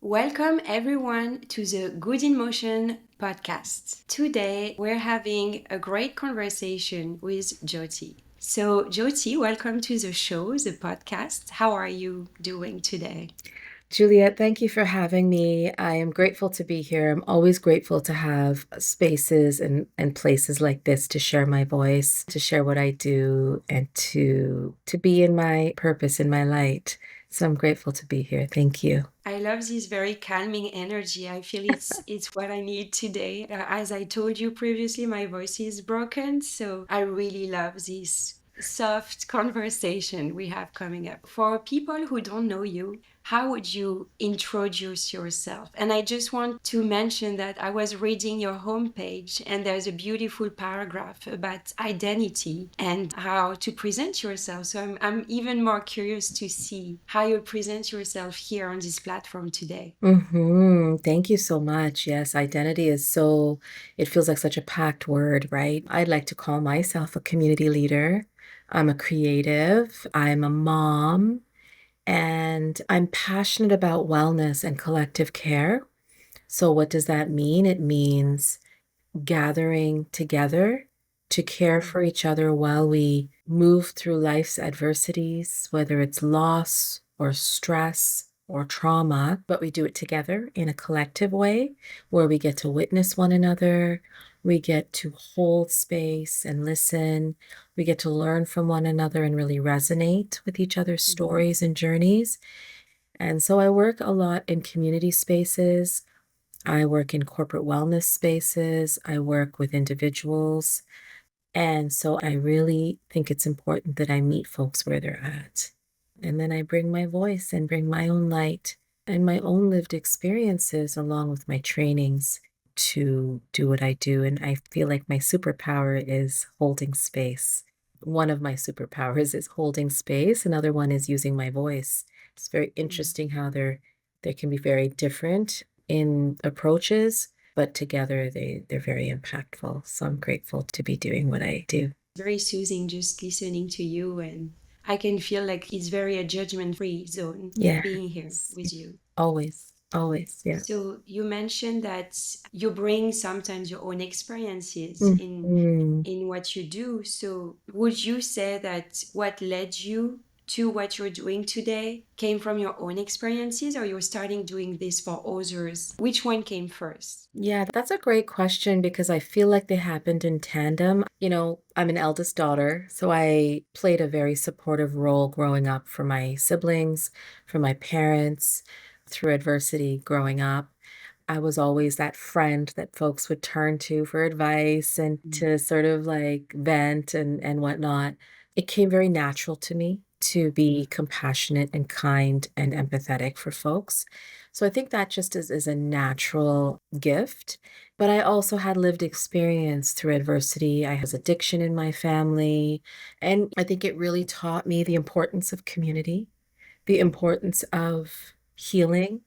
Welcome everyone to the Good in Motion podcast. Today we're having a great conversation with Jothi. So, Jothi, welcome to the show, the podcast. How are you doing today? Juliet, thank you for having me. I am grateful to be here. I'm always grateful to have spaces and places like this to share my voice, to share what I do, and to be in my purpose, in my light. So I'm grateful to be here. Thank you. I love this very calming energy. I feel it's what I need today. As I told you previously, my voice is broken, so I really love this soft conversation we have coming up. For people who don't know you, how would you introduce yourself? And I just want to mention that I was reading your homepage and there's a beautiful paragraph about identity and how to present yourself. So I'm even more curious to see how you present yourself here on this platform today. Thank you so much. Yes, identity is it feels like such a packed word, right? I'd like to call myself a community leader. I'm a creative. I'm a mom. And I'm passionate about wellness and collective care. So, what does that mean? It means gathering together to care for each other while we move through life's adversities, whether it's loss or stress or trauma, but we do it together in a collective way where we get to witness one another. We get to hold space and listen. We get to learn from one another and really resonate with each other's stories and journeys. And so I work a lot in community spaces. I work in corporate wellness spaces. I work with individuals. And so I really think it's important that I meet folks where they're at. And then I bring my voice and bring my own light and my own lived experiences along with my trainings to do what I do. And I feel like my superpower is holding space. One of my superpowers is holding space. Another one is using my voice. It's very interesting how they can be very different in approaches, but together they're very impactful. So I'm grateful to be doing what I do. Very soothing just listening to you, and I can feel like it's very a judgment-free zone Yeah, being here with you. always, always. Yeah. So you mentioned that you bring sometimes your own experiences Mhm. in what you do. So would you say that what led you to what you're doing today came from your own experiences, or you're starting doing this for others? Which one came first? Yeah, that's a great question because I feel like they happened in tandem. I'm an eldest daughter, so I played a very supportive role growing up for my siblings, for my parents, through adversity growing up. I was always that friend that folks would turn to for advice and to sort of like vent and whatnot. It came very natural to me to be compassionate and kind and empathetic for folks. So I think that just is a natural gift. But I also had lived experience through adversity. I has addiction in my family. And I think it really taught me the importance of community, the importance of healing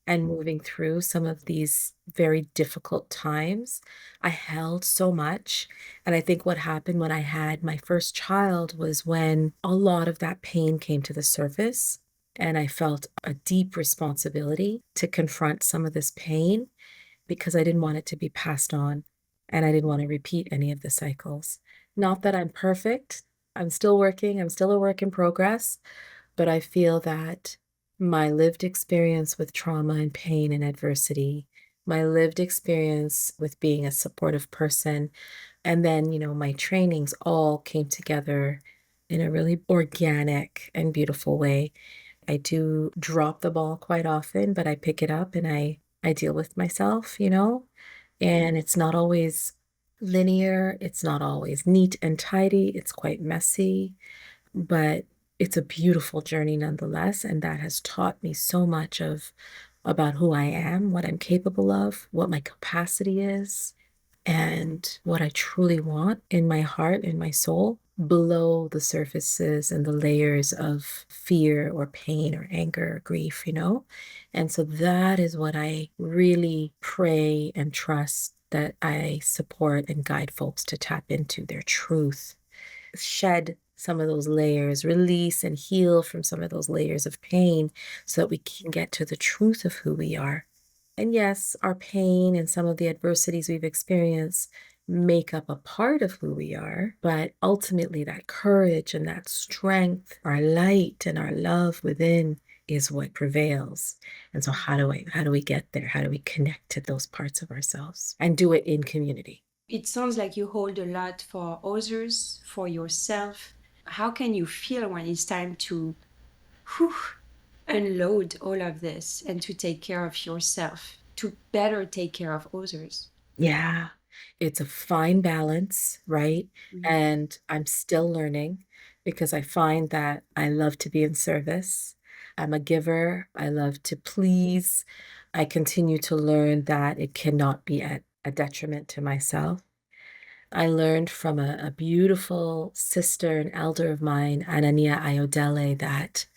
and moving through some of these very difficult times. I held so much. And I think what happened when I had my first child was when a lot of that pain came to the surface. And I felt a deep responsibility to confront some of this pain because I didn't want it to be passed on. And I didn't want to repeat any of the cycles. Not that I'm perfect. I'm still working. I'm still a work in progress. But I feel that my lived experience with trauma and pain and adversity, my lived experience with being a supportive person, and then, my trainings all came together in a really organic and beautiful way. I do drop the ball quite often, but I pick it up and I deal with myself. And it's not always linear, it's not always neat and tidy, it's quite messy. But it's a beautiful journey nonetheless, and that has taught me so much of about who I am, what I'm capable of, what my capacity is, and what I truly want in my heart and my soul below the surfaces and the layers of fear or pain or anger or grief. And so that is what I really pray and trust that I support and guide folks to tap into their truth, shed some of those layers, release and heal from some of those layers of pain so that we can get to the truth of who we are. And yes, our pain and some of the adversities we've experienced make up a part of who we are, but ultimately that courage and that strength, our light and our love within is what prevails. And so how do we get there? How do we connect to those parts of ourselves and do it in community? It sounds like you hold a lot for others, for yourself. How can you feel when it's time to whew, unload all of this and to take care of yourself, to better take care of others? Yeah, it's a fine balance, right? Mhm. And I'm still learning because I find that I love to be in service. I'm a giver. I love to please. I continue to learn that it cannot be at a detriment to myself. I learned from a beautiful sister and elder of mine, Anania Ayodele, that,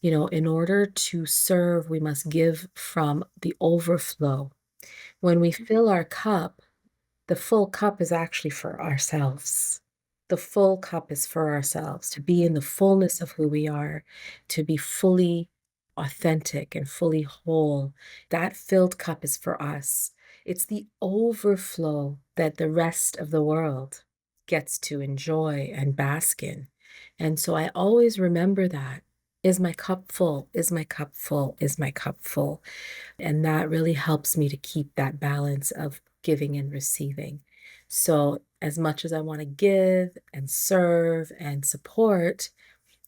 in order to serve, we must give from the overflow. When we fill our cup, the full cup is actually for ourselves. The full cup is for ourselves, to be in the fullness of who we are, to be fully authentic and fully whole. That filled cup is for us. It's the overflow that the rest of the world gets to enjoy and bask in. And so I always remember that. Is my cup full? Is my cup full? Is my cup full? And that really helps me to keep that balance of giving and receiving. So, as much as I want to give and serve and support,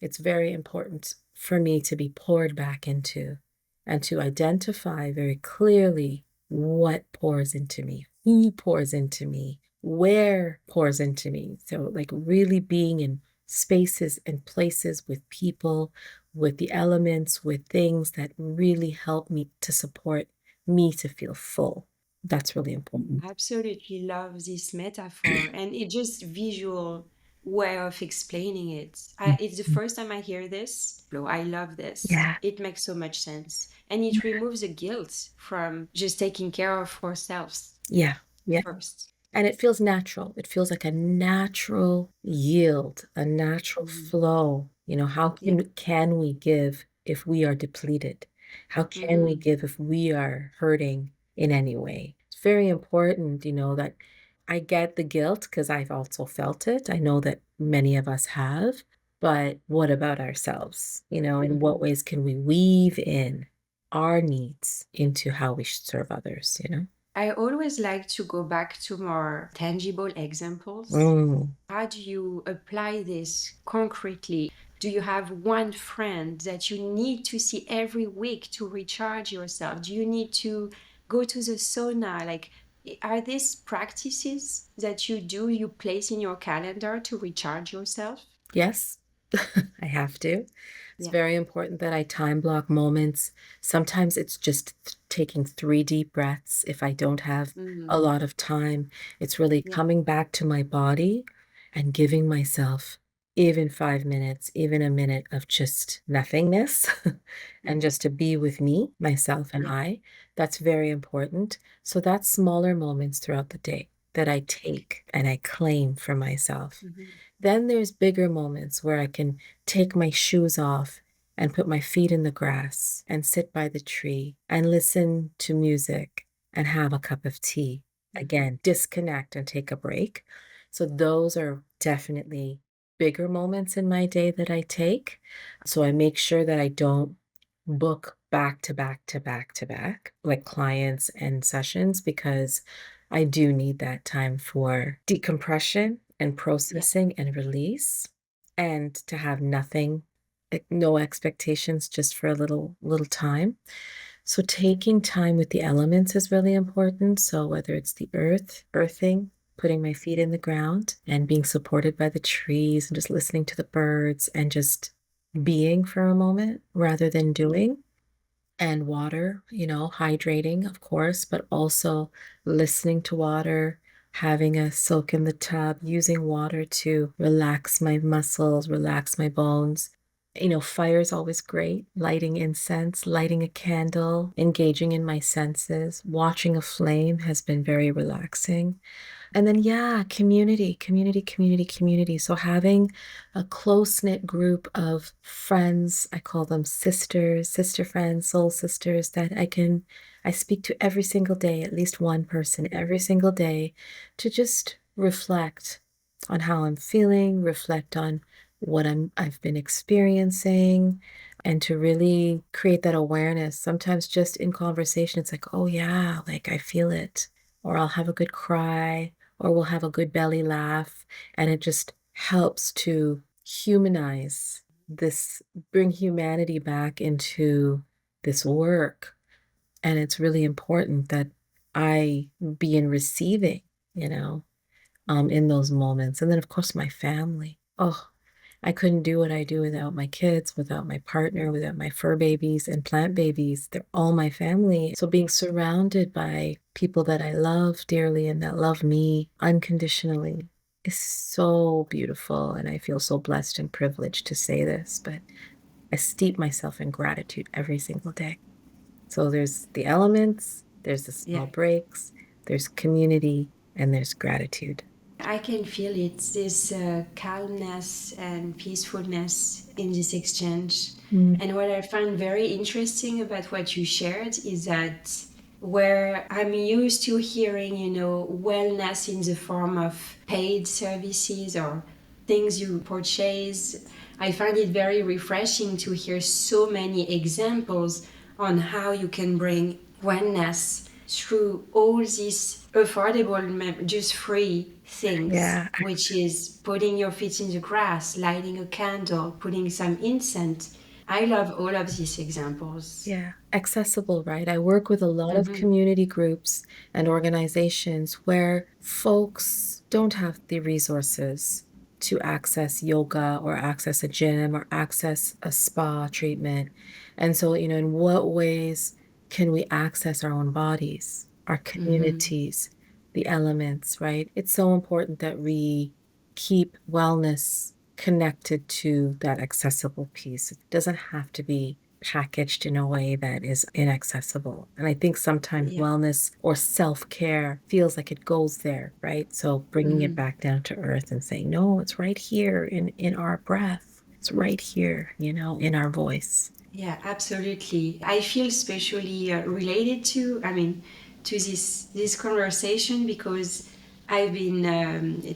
it's very important for me to be poured back into and to identify very clearly what pours into me, who pours into me, where pours into me. So, like, really being in spaces and places with people, with the elements, with things that really help me to support me to feel full. That's really important. Absolutely love this metaphor, and it just visual way of explaining it. It's the Mhm. first time I hear this. Oh, I love this. Yeah. It makes so much sense, and it removes the guilt from just taking care of ourselves Yeah. Yeah. first. And it feels natural. It feels like a natural yield, a natural Mhm. flow. How Yeah. can we give if we are depleted? How can we Hmm. give if we are hurting in any way? It's very important, that I get the guilt because I've also felt it. I know that many of us have, but what about ourselves? In what Hmm. ways can we weave in our needs into how we should serve others? I always like to go back to more tangible examples. Mm. How do you apply this concretely? Do you have one friend that you need to see every week to recharge yourself? Do you need to go to the sauna? Like, are these practices that you place in your calendar to recharge yourself? Yes, I have to. It's Yeah. very important that I time block moments. Sometimes it's just taking 3 deep breaths if I don't have a Hmm. lot of time. It's really Yeah. coming back to my body and giving myself even 5 minutes, even a minute of just nothingness and Hmm. just to be with me, myself, and Yeah. I. That's very important. So that's smaller moments throughout the day that I take and I claim for myself. Hmm. Then there's bigger moments where I can take my shoes off and put my feet in the grass and sit by the tree and listen to music and have a cup of tea. Hmm. Again, disconnect and take a break. So those are definitely bigger moments in my day that I take. So I make sure that I don't book back to back to back to back like clients and sessions because I do need that time for decompression and Yeah. processing and release and to have nothing, no expectations just for a little time. So taking time with the elements is really important. So whether it's the earthing, putting my feet in the ground and being supported by the trees and just listening to the birds and just being for a moment rather than Yeah. doing and water, hydrating, of course, but also listening to water, having a soak in the tub, using water to relax my muscles, relax my bones. Fire is always great. Lighting incense, lighting a candle, engaging in my senses, watching a flame has been very relaxing. And then, yeah, community. So having a close-knit group of friends, I call them sisters, sister friends, soul sisters, that I speak to every single day, at least one person every single day, to just reflect on how I'm feeling, reflect on what I've been experiencing, and to really create that awareness. Sometimes just in conversation, it's like, oh yeah, like I feel it, or I'll have a good cry, or we'll have a good belly laugh. And it just helps to humanize this, bring humanity back into this work. And it's really important that I be in receiving, you know, in those moments. And then, of course, my family. Oh, I couldn't do what I do without my kids, without my partner, without my fur babies and plant babies. They're all my family. So being surrounded by people that I love dearly and that love me unconditionally is so beautiful. And I feel so blessed and privileged to say this, but I steep myself in gratitude every single day. So there's the elements, there's the Yeah. small breaks, there's community, and there's gratitude. I can feel it, this calmness and peacefulness in this exchange. Mm, And what I find very interesting about what you shared is that where I'm used to hearing, wellness in the form of paid services or things you purchase, I find it very refreshing to hear so many examples on how you can bring wellness through all these affordable, just free things, yeah, which is putting your feet in the grass, lighting a candle, putting some incense. I love all of these examples. yeah, accessible, right? I work with a lot of Hmm. community groups and organizations where folks don't have the resources to access yoga or access a gym or access a spa treatment. And so, in what ways can we access our own bodies, our Hmm. communities, the elements, right? It's so important that we keep wellness connected to that accessible piece. It doesn't have to be packaged in a way that is inaccessible. And I think sometimes Yeah. wellness or self-care feels like it goes there, right? So bringing it Hmm. back down to earth and saying, no, it's right here in our breath. It's right here, in our voice. Yeah, absolutely. I feel especially related to, to this conversation because I've been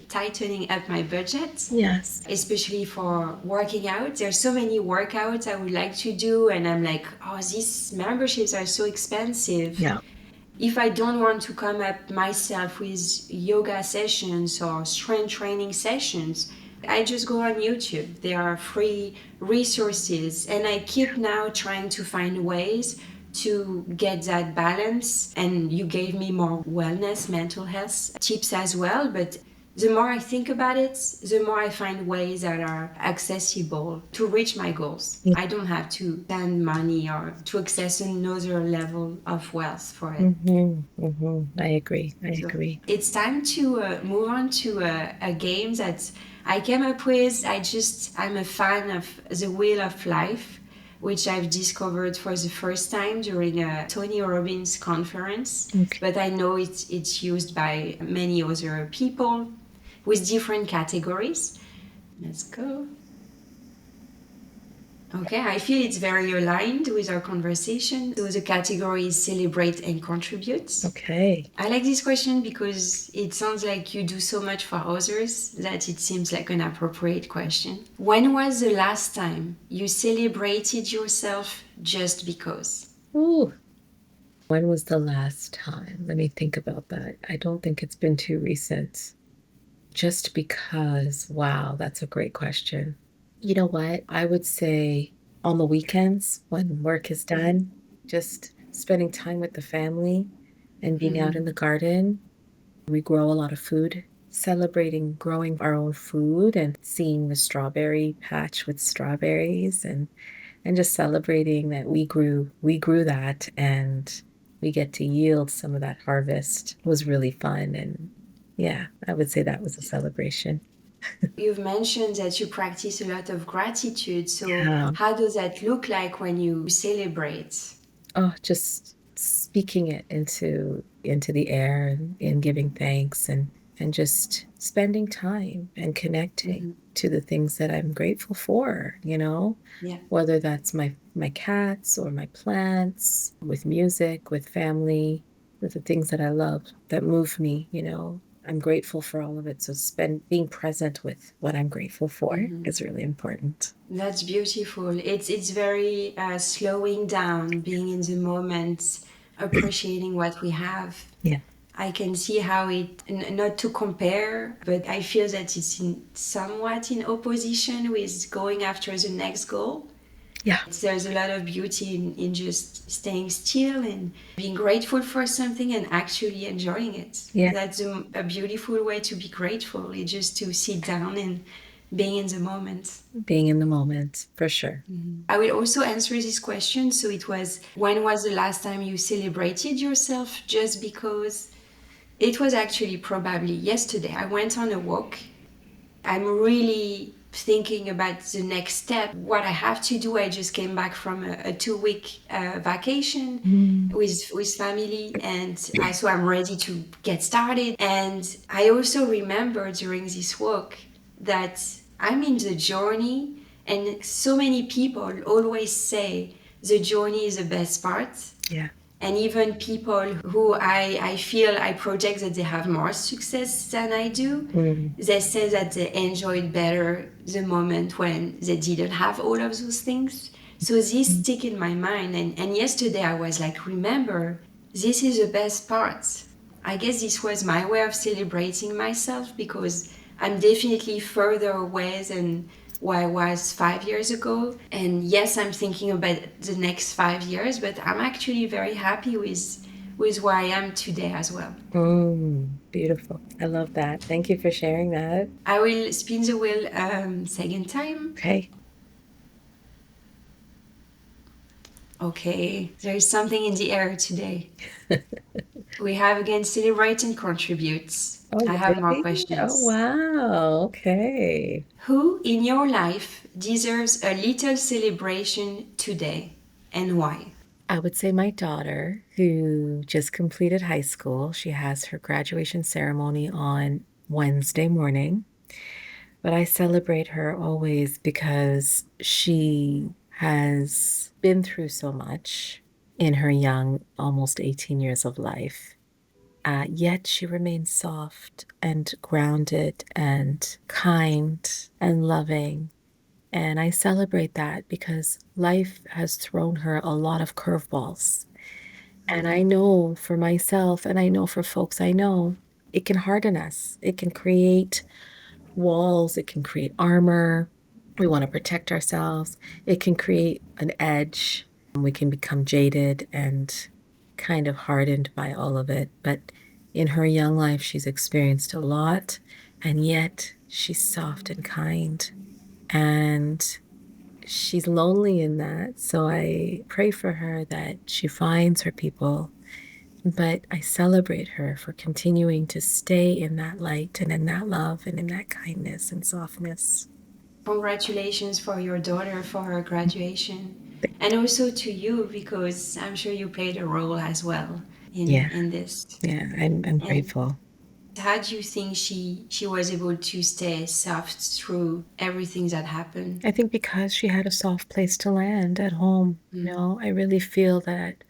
tightening up my budget, Yes. especially for working out. There's so many workouts I would like to do, and I'm like, oh, these memberships are so expensive. Yeah. If I don't want to come up myself with yoga sessions or strength training sessions, I just go on YouTube. There are free resources, and I keep now trying to find ways to get that balance. And you gave me more wellness, mental health tips as well. But the more I think about it, the more I find ways that are accessible to reach my goals. I don't have to spend money or to access another level of wealth for it. I agree. I So agree. it's time to move on to a game that I came up with. I'm a fan of The Wheel of Life, which I've discovered for the first time during a Tony Robbins conference. Okay. But I know it's used by many other people with different categories. Let's go. Okay, I feel it's very aligned with our conversation. So the category is celebrate and contribute. Okay. I like this question because it sounds like you do so much for others that it seems like an appropriate question. When was the last time you celebrated yourself just because? Ooh. When was the last time? Let me think about that. I don't think it's been too recent. Just because, wow, that's a great question. You know what? I would say on the weekends when work is done, just spending time with the family and being out in the garden. We grow a lot of food, celebrating growing our own food and seeing the strawberry patch with strawberries and just celebrating that we grew that and we get to yield some of that harvest was really fun. And yeah, I would say that was a celebration. You've mentioned that you practice a lot of gratitude. So, Yeah. how does that look like when you celebrate? Oh, just speaking it into the air and giving thanks and and just spending time and connecting Hmm. to the things that I'm grateful for, Yeah. whether that's my cats or my plants, with music, with family, with the things that I love that move me. I'm grateful for all of it. So being present with what I'm grateful for Hmm. is really important. That's beautiful. It's very slowing down, being in the moment, appreciating what we have. Yeah. I can see how not to compare, but I feel that it's somewhat in opposition with going after the next goal. Yeah. There's a lot of beauty in just staying still and being grateful for something and actually enjoying it. Yeah. That's a beautiful way to be grateful. It's just to sit down and being in the moment. Being in the moment, for sure. I will also answer this question. So it was, when was the last time you celebrated yourself just because? It was actually probably yesterday. I went on a walk. I'm really thinking about the next step, what I have to do. I just came back from a 2 week vacation Mm. with family, and so I'm ready to get started. And I also remember during this walk that I'm in the journey, and so many people always say the journey is the best part. Yeah. And even people who I feel I project that they have more success than I do, Mm. they say that they enjoyed better the moment when they didn't have all of those things. So this Mm. stick in my mind. And yesterday I was like, remember, this is the best part. I guess this was my way of celebrating myself, because I'm definitely further away than where I was 5 years ago. And yes, I'm thinking about the next 5 years, but I'm actually very happy with where I am today as well. Beautiful. I love that. Thank you for sharing that. I will spin the wheel second time. Okay. Okay, there is something in the air today. We have again celebrate and contribute. Oh, I have more really? Oh, questions. wow. Okay. Who in your life deserves a little celebration today, and why? I would say my daughter, who just completed high school. She has her graduation ceremony on Wednesday morning. But I celebrate her always because she has been through so much in her young, almost 18 years of life. Yet she remains soft and grounded and kind and loving. And I celebrate that because life has thrown her a lot of curveballs. And I know for myself, and I know for folks I know, it can harden us. It can create walls, it can create armor. We want to protect ourselves. It can create an edge. We can become jaded and kind of hardened by all of it. But in her young life, she's experienced a lot, and yet she's soft and kind. And she's lonely in that. So I pray for her that she finds her people, but I celebrate her for continuing to stay in that light and in that love and in that kindness and softness. Congratulations for your daughter for her graduation. And also to you, because I'm sure you played a role as well Yeah, in this. yeah, I'm And grateful. how do you think she was able to stay soft through everything that happened? I think because she had a soft place to land at home, I really feel that,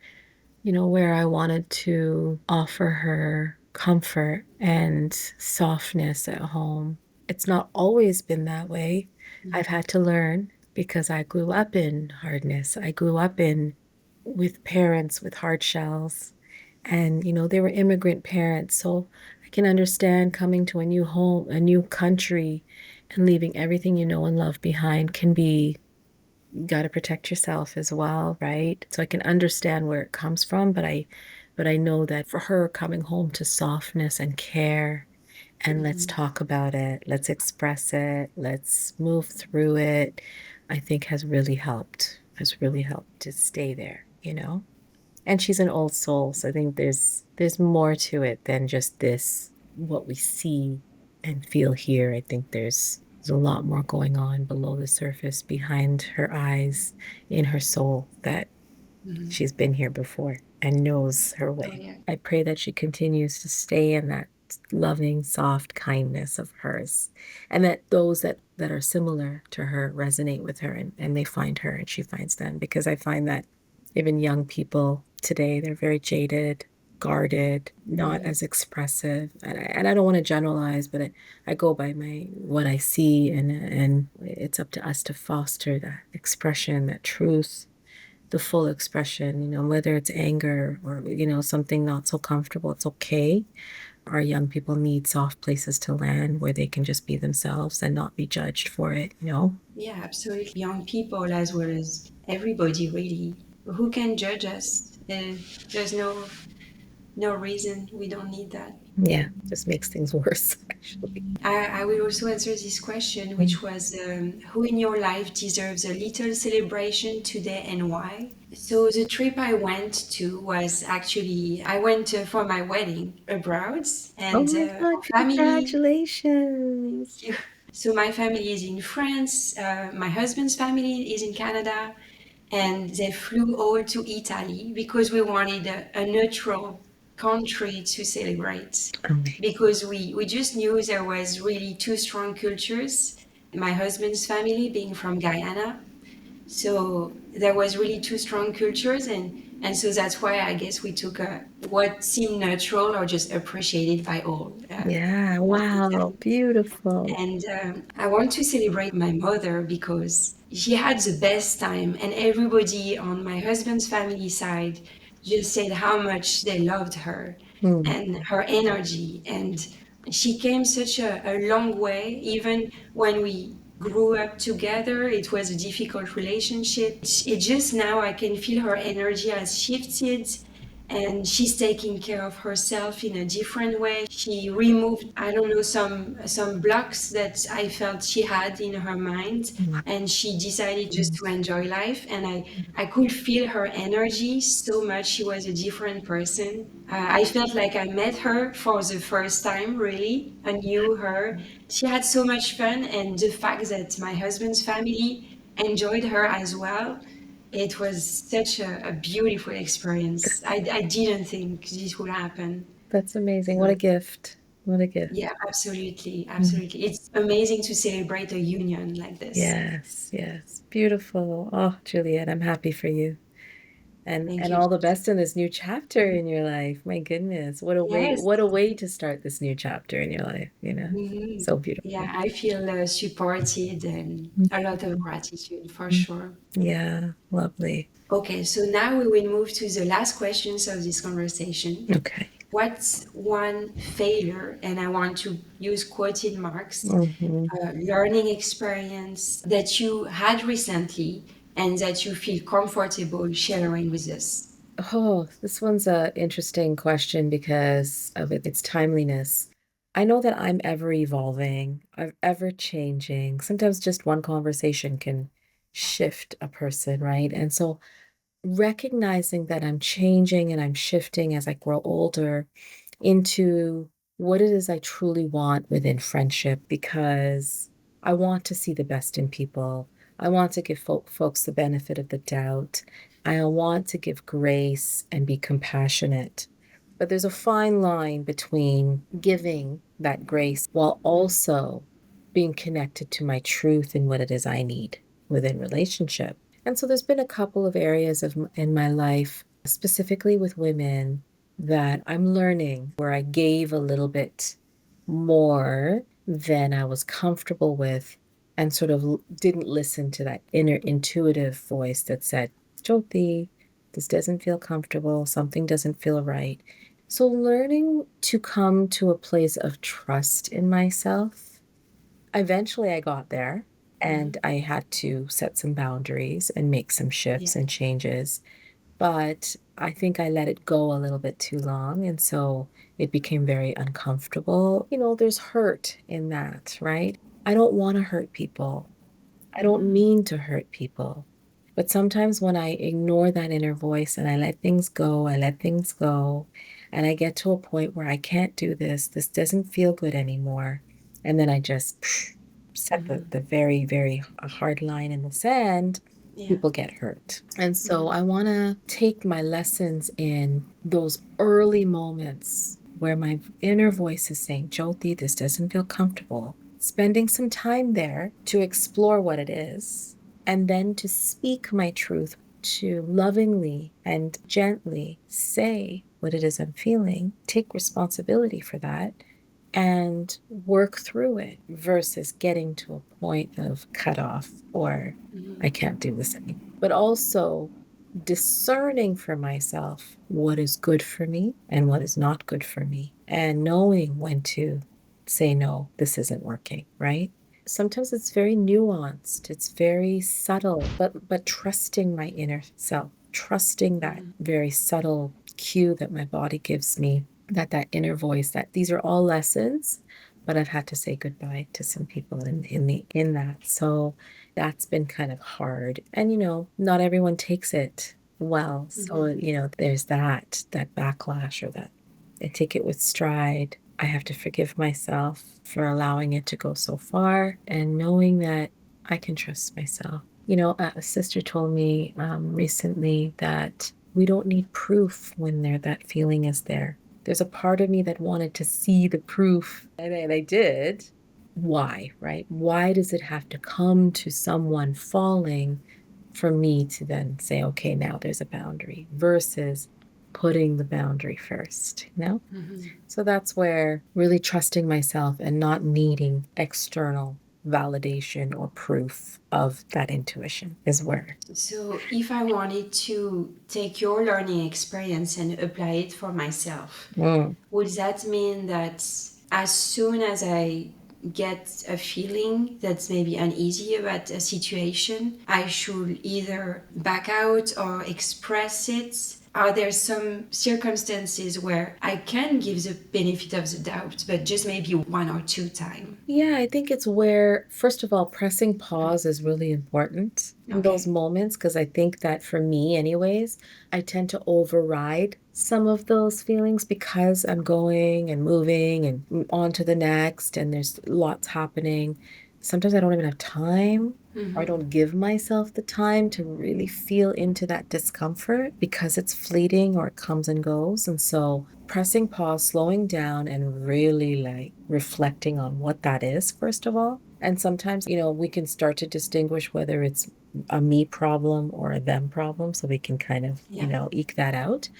where I wanted to offer her comfort and softness at home. It's not always been that way. I've had to learn because I grew up in hardness. I grew up in with parents with hard shells. And, they were immigrant parents. So I can understand coming to a new home, a new country, and leaving everything you know and love behind can be, you got to protect yourself as well, right? So I can understand where it comes from, but I know that for her coming home to softness and care and let's talk about it, let's express it, let's move through it, I think has really helped to stay there. And she's an old soul, so I think there's more to it than just this, what we see and feel here. I think there's a lot more going on below the surface, behind her eyes, in her soul, that she's been here before and knows her Oh way. yeah. I pray that she continues to stay in that loving, soft kindness of hers. And that those that are similar to her resonate with her, and they find her and she finds them. Because I find that even young people today, they're very jaded, guarded, not Mhm. as expressive. And I don't want to generalize, but I go by my what I see, and it's up to us to foster that expression, that truth, the full expression, whether it's anger or, something not so comfortable, it's okay. Our young people need soft places to land where they can just be themselves and not be judged for it. Yeah, absolutely. Young people as well as everybody, really. Who can judge us? There's no reason. We don't need that. Yeah, just makes things worse, actually. I will also answer this question, Mm. which was who in your life deserves a little celebration today and why? So the trip I went to was actually, I went for my wedding abroad, Oh and my God, our family, congratulations. thank you. So my family is in France, my husband's family is in Canada, and they flew all to Italy because we wanted a neutral country to celebrate. Amazing. Because we just knew there was really two strong cultures. My husband's family being from Guyana, so there was really two strong cultures, and so that's why I guess we took what seemed natural or just appreciated by Yeah, all wow, Italy. beautiful. And I want to celebrate my mother because she had the best time, and everybody on my husband's family side just said how much they loved her Hmm. and her energy. And she came such a long way, even when we grew up together. It was a difficult relationship. It just now I can feel her energy has shifted, and she's taking care of herself in a different way. She removed, I don't know, some blocks that I felt she had in her mind, Wow. and she decided just to enjoy life. And I could feel her energy so much. She was a different person. I felt like I met her for the first time, really. I knew her. She had so much fun, and the fact that my husband's family enjoyed her as well, it was such a beautiful experience. I didn't think this would happen. That's amazing. What a So, gift. What a gift. yeah, absolutely, Mm. absolutely. It's amazing to celebrate a union like this. Yes, yes. Beautiful. Oh, Juliet, I'm happy for you. Thank And you. all the best in this new chapter in your life. My goodness. Yes. What a way to start this new chapter in your life. Mhm. So Yeah, beautiful. I feel supported and a lot of gratitude for Mhm. sure. Yeah, lovely. Okay, so now we will move to the last questions of this conversation. Okay. What's one failure, and I want to use quoted marks, Hmm. learning experience that you had recently and that you feel comfortable sharing with us? Oh, this one's a interesting question because of its timeliness. I know that I'm ever evolving, I'm ever changing. Sometimes just one conversation can shift a person, right? And so recognizing that I'm changing and I'm shifting as I grow older into what it is I truly want within friendship, because I want to see the best in people. I want to give folks the benefit of the doubt. I want to give grace and be compassionate. But there's a fine line between giving that grace while Mm, also being connected to my truth and what it is I need within relationship. And so there's been a couple of areas in my life, specifically with women, that I'm learning where I gave a little bit more than I was comfortable with, and sort of didn't listen to that inner intuitive voice that said, Jothi, this doesn't feel comfortable, something doesn't feel right. So learning to come to a place of trust in myself. Eventually I got there, and mhm. I had to set some boundaries and make some Yeah. shifts and changes. But I think I let it go a little bit too long, and so it became very uncomfortable. There's hurt in that, right? I don't want to hurt people. I don't Mhm. mean to hurt people. But sometimes when I ignore that inner voice and I let things go, I let things go, and I get to a point where I can't do this doesn't feel good anymore. And then I just set Mhm. the very, very hard line in the sand, Yeah. people get hurt. And so Mhm. I want to take my lessons in those early moments where my inner voice is saying, Jothi, this doesn't feel comfortable. Spending some time there to explore what it is, and then to speak my truth, to lovingly and gently say what it is I'm feeling, take responsibility for that, and work through it versus getting to a point of cutoff or I can't do this anymore. But also discerning for myself what is good for me and what is not good for me, and knowing when to say, no, this isn't working, right? Sometimes it's very nuanced, it's very subtle, but trusting my inner self, trusting that very subtle cue that my body gives me, that inner voice, that these are all lessons, but I've had to say goodbye to some people in that. So that's been kind of hard. And not everyone takes it well. So, there's that backlash, or that I take it with stride. I have to forgive myself for allowing it to go so far, and knowing that I can trust myself. A sister told me recently that we don't need proof when that feeling is there. There's a part of me that wanted to see the proof, and I did. Why, right? Why does it have to come to someone falling for me to then say, okay, now there's a boundary, versus putting the boundary first? So that's where really trusting myself and not needing external validation or proof of that intuition is where. So, if I wanted to take your learning experience and apply it for myself, Mm. would that mean that as soon as I get a feeling that's maybe uneasy about a situation, I should either back out or express it? Are there some circumstances where I can give the benefit of the doubt, but just maybe one or two times? Yeah, I think it's where, first of all, pressing pause is really important in those Okay. moments, because I think that for me, anyways, I tend to override some of those feelings because I'm going and moving and on to the next, and there's lots happening. Sometimes I don't even have time, or I don't give myself the time to really feel into that discomfort because it's fleeting or it comes and goes. And so pressing pause, slowing down, and really like reflecting on what that is, first of all. And sometimes, we can start to distinguish whether it's a me problem or a them problem. So we can kind of, Yeah. eke that out.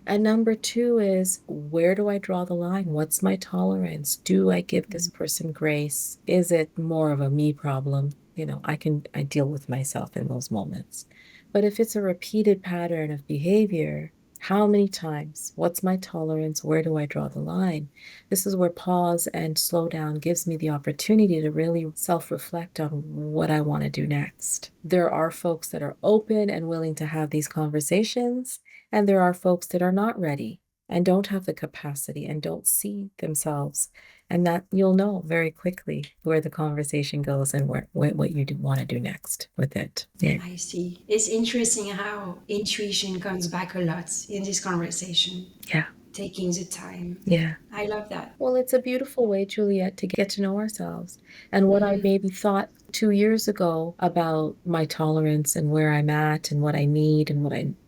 And number two is, where do I draw the line? What's my tolerance? Do I give this person grace? Is it more of a me problem? I deal with myself in those moments. But if it's a repeated pattern of behavior, how many times? What's my tolerance? Where do I draw the line? This is where pause and slow down gives me the opportunity to really self-reflect on what I want to do next. There are folks that are open and willing to have these conversations, and there are folks that are not ready and don't have the capacity and don't see themselves. And that you'll know very quickly where the conversation goes and what you want to do next with it. Yeah. I see. It's interesting how intuition comes back a lot in this conversation, Yeah. taking the time. Yeah. I love that. Well, it's a beautiful way, Juliet, to get to know ourselves. And what I maybe thought 2 years ago about my tolerance and where I'm at and what I need and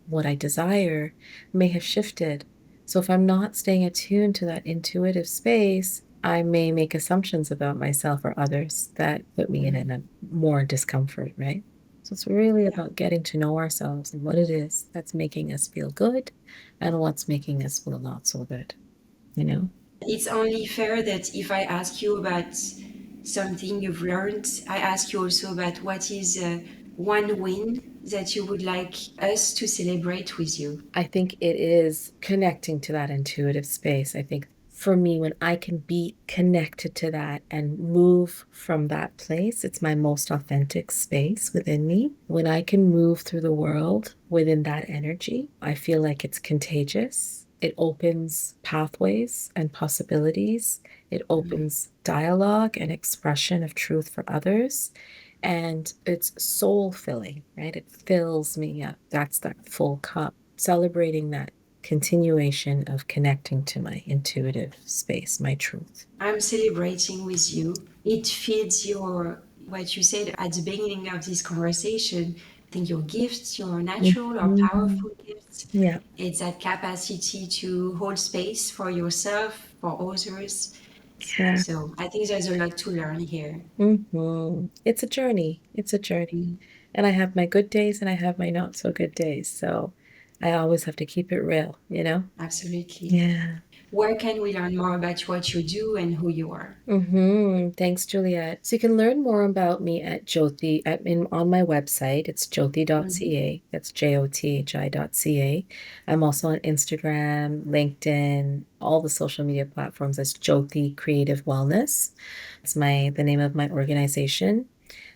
what I desire may have shifted. So if I'm not staying attuned to that intuitive space, I may make assumptions about myself or others that put me in a more discomfort, right? So it's really Yeah. about getting to know ourselves and what it is that's making us feel good and what's making us feel not so good, you know? It's only fair that if I ask you about something you've learned, I ask you also about what is one win that you would like us to celebrate with you. I think it is connecting to that intuitive space. I think for me, when I can be connected to that and move from that place, it's my most authentic space within me. When I can move through the world within that energy, I feel like it's contagious. It opens pathways and possibilities. It opens dialogue and expression of truth for others. And it's soul filling, right? It fills me up. That's that full cup, celebrating that continuation of connecting to my intuitive space, my truth. I'm celebrating with you. It feeds your, what you said at the beginning of this conversation, think your gifts, your natural or Mhm. powerful gifts. Yeah, It's that capacity to hold space for yourself, for others. yeah. So I think there's a lot to learn here. It's a journey. It's a journey. Mm, And I have my good days and I have my not so good days. So I always have to keep it real, you know? absolutely. Yeah. Where can we learn more about what you do and who you are? Thanks, Juliet. So you can learn more about me at on my website. It's Mhm. jothi.ca. That's jothi.ca. I'm also on Instagram, LinkedIn, all the social media platforms as Jothi Creative Wellness. It's the name of my organization.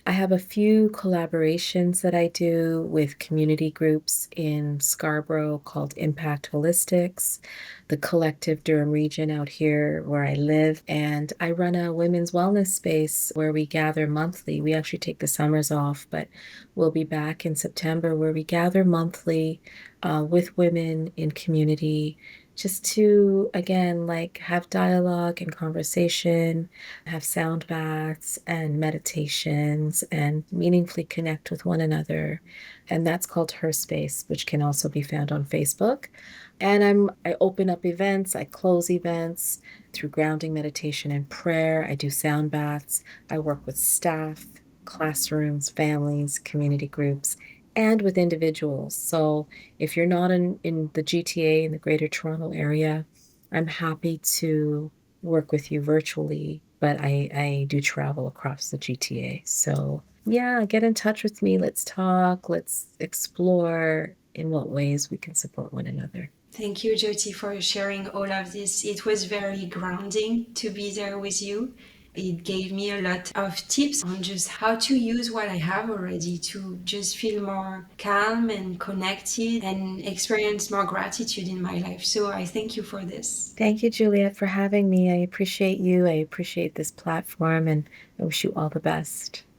I have a few collaborations that I do with community groups in Scarborough called Impact Holistics, the collective Durham region out here where I live. And I run a women's wellness space where we gather monthly. We actually take the summers off, but we'll be back in September where we gather monthly with women in community just to, again, like have dialogue and conversation, have sound baths and meditations and meaningfully connect with one another. And that's called Her Space, which can also be found on Facebook. And I open up events, I close events through grounding meditation and prayer. I do sound baths. I work with staff, classrooms, families, community groups, and with individuals. So if you're not in the GTA in the Greater Toronto area, I'm happy to work with you virtually, but I do travel across the GTA. So yeah, get in touch with me. Let's talk. Let's explore in what ways we can support one another. Thank you, Jyoti, for sharing all of this. It was very grounding to be there with you. It gave me a lot of tips on just how to use what I have already to just feel more calm and connected and experience more gratitude in my life. So I thank you for this. Thank you, Juliet, for having me. I appreciate you. I appreciate this platform and I wish you all the best.